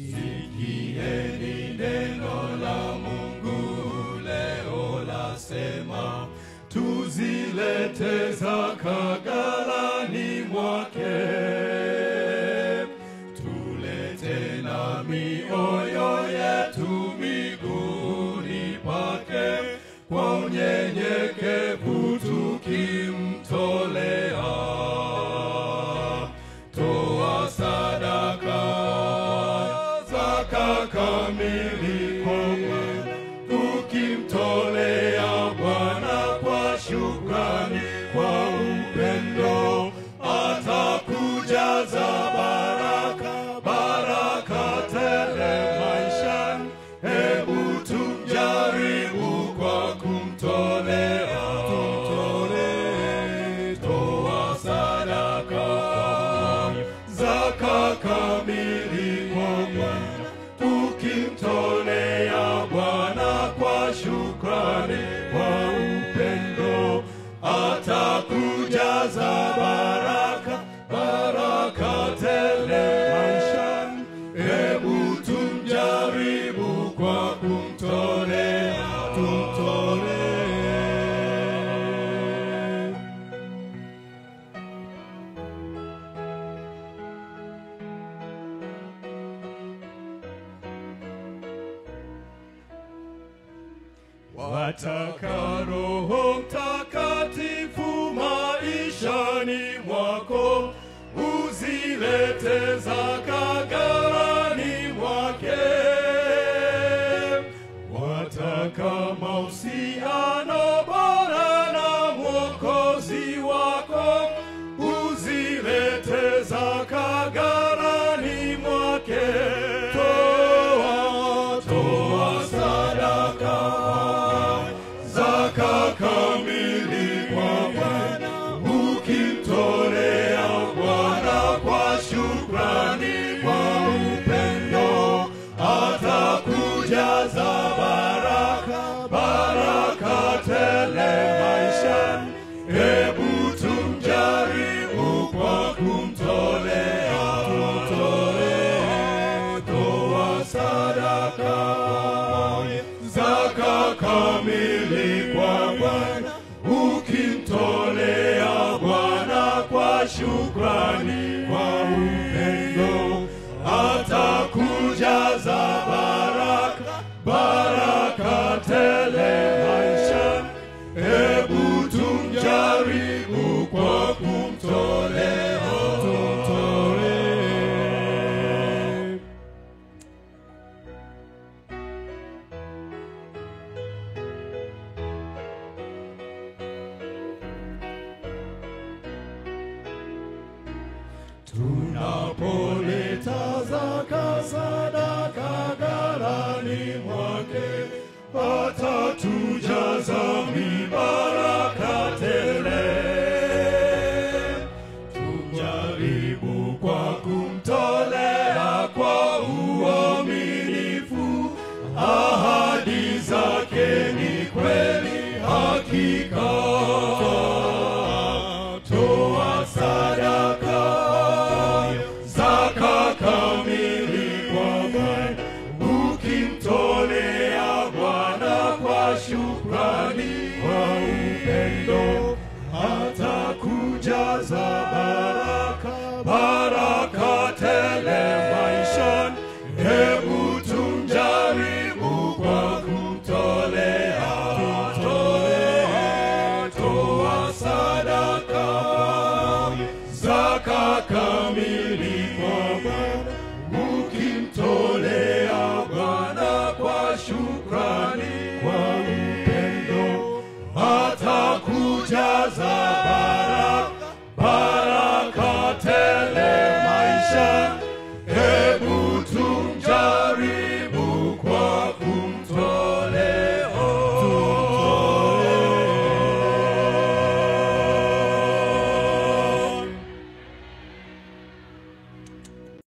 Sikieni neno la Mungu leo lasema, tuzilete zaka ghalani mwake. Tulete na mioyo yetu miguuni pake, kwa unyenyekevu tukimtolea. Toa sadaka kamili kwa Bwana, ukimtolea Bwana kwa shukrani, kwa upendo atakujaza baraka, baraka tele maishani. Hebu tumjaribu kwa kumtolea. Toa sadaka, zaka kamili kwa Bwana, ukimtolea Bwana kwa shukrani, kwa upendo atakujaza baraka, baraka tele maishani. Hebu tumjaribu kwa kumtolea, Wataka Roho Mtakatifu maishani mwako, uzilete zaka ghalani mwake. Wataka mahusiano bora na Mwokozi wako, uzilete zaka ghalani mwake. Toa sadaka, zaka kamili kwa Bwana, ukimtolea Bwana kwa shukrani, kwa upendo atakujaza baraka, baraka tele maishani. Hebu tumjaribu kwa kumtolea. Toa sadaka, zaka kamili kwa Bwana, ukimtolea Bwana kwa shukrani, kwa upendo atakujaza baraka, baraka tele maishani. Hebu tumjaribu kwa kumtolea. Tunapoleta zaka sadaka ghalani mwake, atatujaza mibaraka tele. Tumjaribu kwa kumtolea kwa uaminifu, ahadi zake ni kweli hakika. Toa sadaka, zaka kamili kwa Bwana, ukimtolea Bwana kwa shukrani, kwa upendo atakujaza baraka, baraka tele maishani. Hebu tumjaribu kwa kumtolea. Toa sadaka, zaka kamili